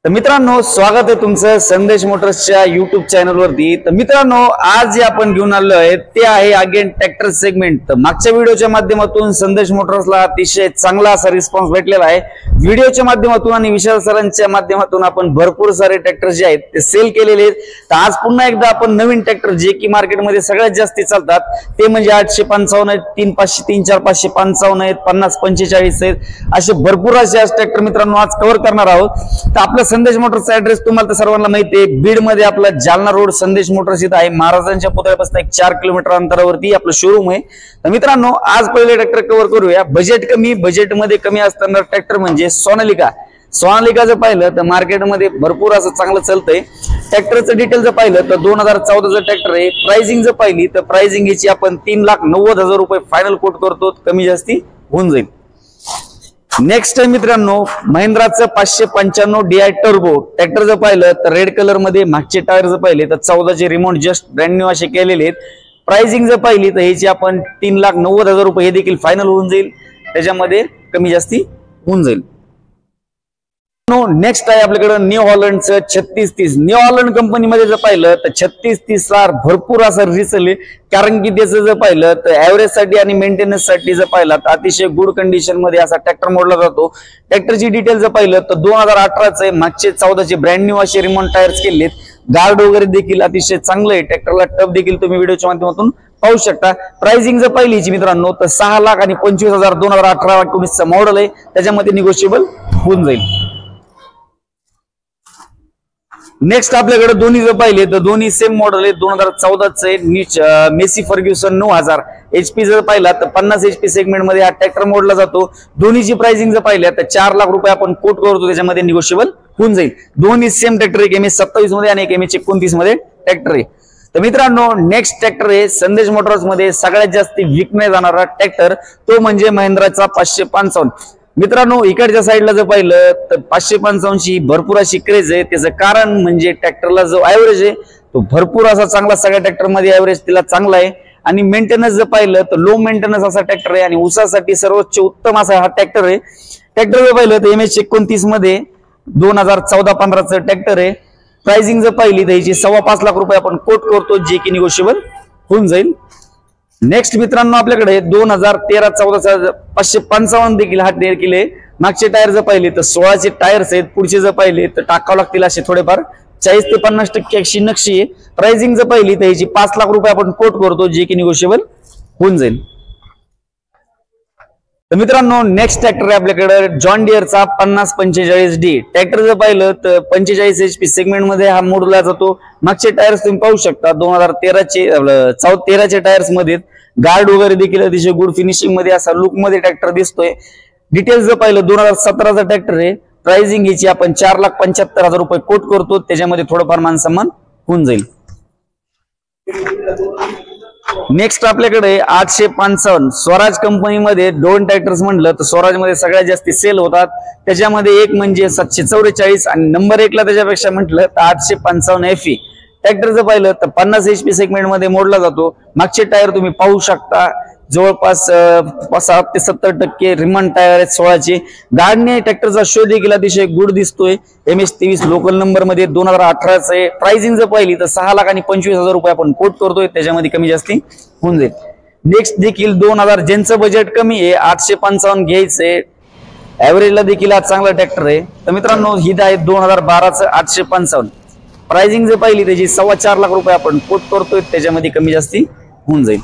तर मित्रांनो, स्वागत आहे तुमचं संदेश मोटर्सच्या युट्यूब चॅनल वरती। तर मित्रांनो, आज जे आपण घेऊन आलो आहे ते आहे अगेन ट्रॅक्टर सेगमेंट। तर मागच्या व्हिडिओच्या माध्यमातून संदेश मोटर्सला अतिशय चांगला असा रिस्पॉन्स भेटलेला आहे। व्हिडिओच्या माध्यमातून आणि विशाल सरांच्या माध्यमातून आपण भरपूर सारे ट्रॅक्टर जे आहेत ते सेल केलेले आहेत। तर आज पुन्हा एकदा आपण नवीन ट्रॅक्टर जे की मार्केटमध्ये सगळ्यात जास्त चालतात ते म्हणजे 855 आहेत, 3500, 3500, 555 आहेत, 5045 आहेत, असे भरपूर असे ट्रॅक्टर मित्रांनो आज कव्हर करणार आहोत। तर आपला संदेश मोटर्सचा ऍड्रेस तुम्हाला तर सर्वांना माहिती आहे, बीड मध्ये आपला जालना रोड संदेश मोटर्स इथं आहे। महाराजांच्या पुतळ्यापासून एक 4 किलोमीटर अंतरावरती आपलं शोरूम आहे। तर मित्रांनो, आज पहिले ट्रॅक्टर कव्हर करूया। बजेटमध्ये कमी असताना ट्रॅक्टर म्हणजे सोनालिका। सोनालिका जर पाहिलं तर मार्केटमध्ये भरपूर असं चांगलं चालतंय। ट्रॅक्टरचं डिटेल जर पाहिलं तर 2014चं ट्रॅक्टर आहे। प्राइसिंग जर पाहिली तर प्राइसिंग याची आपण 3,90,000 रुपये फायनल कोट करतो, कमी जास्ती होऊन जाईल। नेक्स्ट आहे मित्रांनो, महिंद्राचं 595 DI टर्बो ट्रॅक्टर जर पाहिलं तर रेड कलर मध्ये मागचे टायर जर पाहिले तर 14चे रिमोट जस्ट ब्रँड न्यू असे केलेले आहेत। प्राइसिंग जर पाहिली तर ह्याची आपण 3,90,000 रुपये हे देखील फायनल होऊन जाईल, त्याच्यामध्ये कमी जास्ती होऊन जाईल। नेक्स्ट आहे आपल्याकडे न्यू हॉलंडचं 3630। न्यू हॉलंड कंपनीमध्ये जर पाहिलं तर 3630 ला भरपूर असं रिसेल आहे, कारण की त्याचं जर पाहिलं तर ऍव्हरेज साठी आणि मेंटेनन्स साठी जर पाहिलं तर अतिशय गुड कंडिशन मध्ये असा ट्रॅक्टर मोडला जातो। ट्रॅक्टरची डिटेल जर पाहिलं तर 2018चं आहे, मागचे 14चे ब्रँड न्यू असे रिमोट टायर्स केलेत। गार्ड वगैरे देखील अतिशय चांगलं आहे। ट्रॅक्टरला टप देखील तुम्ही व्हिडिओच्या माध्यमातून पाहू शकता। प्राइसिंग जर पाहिली मित्रांनो तर 6,25,000 2018-19चं मॉडेल आहे, त्याच्यामध्ये निगोशिएबल होऊन जाईल। नेक्स्ट आपल्याकडे दोन्ही जर पाहिले तर दोन्ही सेम मॉडेल आहे, 2014चे मेसी फर्ग्युसन 9000 HP जर पाहिला तर 50 HP सेगमेंट मध्ये हा ट्रॅक्टर मोडला जातो। दोन्हीची प्राइसिंग जर पाहिल्या तर 4 लाख रुपये आपण कोट करतो, त्याच्यामध्ये निगोशिएबल होऊन जाईल। दोन्ही सेम ट्रॅक्टर, एक MS27 मध्ये आणि एक MS29 मध्ये ट्रॅक्टर आहे। तर मित्रांनो, नेक्स्ट ट्रॅक्टर आहे संदेश मोटर्स मध्ये सगळ्यात जास्त विकणे जाणारा ट्रॅक्टर, तो म्हणजे महिंद्राचा 555। मित्रांनो, इकडच्या साईडला जर पाहिलं तर 555ची भरपूर अशी क्रेज आहे। त्याचं कारण म्हणजे ट्रॅक्टरला जो ऍव्हरेज आहे तो भरपूर असा चांगला, सगळ्या ट्रॅक्टर मध्ये ऍव्हरेज तिला चांगला आहे। आणि मेंटेनन्स जर पाहिलं तर लो मेंटेनन्स असा ट्रॅक्टर आहे आणि ऊसासाठी सर्वोच्च उत्तम असा हा ट्रॅक्टर आहे। ट्रॅक्टर जर पाहिलं तर MS29 मध्ये 2014-15चं ट्रॅक्टर आहे। प्राइसिंग जर पाहिली तर याची 5.25 लाख रुपये आपण कोट करतो, जे की निगोशिएबल होऊन जाईल। नेक्स्ट मित्रांनो, आपल्याकडे 2013-14चा 555 देखील हा ट्रेड केले। मागचे टायर जर पाहिले तर 16चे टायर्स आहेत, पुढचे जर पाहिले तर टाकावं लागतील असे थोडेफार 40 ते 50% अशी नक्षी आहे। प्राइसिंग जर पाहिली तर याची 5 लाख रुपये आपण कोट करतो, जे की निगोशिएबल होऊन जाईल। तर मित्रांनो, नेक्स्ट ट्रॅक्टर आहे आपल्याकडे जॉन डिअरचा 5045D ट्रॅक्टर जर पाहिलं तर 45 HP सेगमेंट मध्ये हा मोडला जातो। मागचे टायर्स तुम्ही पाहू शकता 2013चे टायर्स मध्ये गार्ड वगैरे देखील अतिशय गुड फिनिशिंग मध्ये असा लुक मध्ये ट्रॅक्टर दिसतोय। डिटेल्स जर पाहिलं 2017चा ट्रॅक्टर आहे। प्राइसिंग याची आपण 4,75,000 रुपये कोट करतो, त्याच्यामध्ये थोडंफार मानसन्मान होऊन जाईल। नेक्स्ट आपल्याकडे 855 स्वराज कंपनीमध्ये दोन ट्रॅक्टर्स म्हटलं तर स्वराज मध्ये सगळ्यात जास्त सेल होतात। त्याच्यामध्ये एक म्हणजे 744 आणि नंबर 1 ला त्याच्यापेक्षा म्हटलं तर 855 FE ट्रॅक्टर जर पाहिलं तर 50 HP सेगमेंट मध्ये मोडला जातो। मागचे टायर तुम्ही पाहू शकता, जवळपास 60 ते 70% रिमन टायर आहेत 16चे। गाडीने ट्रॅक्टरचा शो देखील अतिशय गुड दिसतोय। MS23 लोकल नंबर मध्ये 2018चं आहे। प्राइसिंग जर पाहिली तर 6,25,000 रुपये आपण कोट करतोय, त्याच्यामध्ये कमी जास्ती होऊन जाईल। नेक्स्ट देखील 2000 ज्यांचं बजेट कमी आहे 855 घ्यायचंय, ऍव्हरेजला देखील हा चांगला ट्रॅक्टर आहे। तर मित्रांनो, ही आहे 2012चं 855। प्राइसिंग जर पाहिली त्याची 4.25 लाख रुपये आपण कोट करतोय, त्याच्यामध्ये कमी जास्ती होऊन जाईल।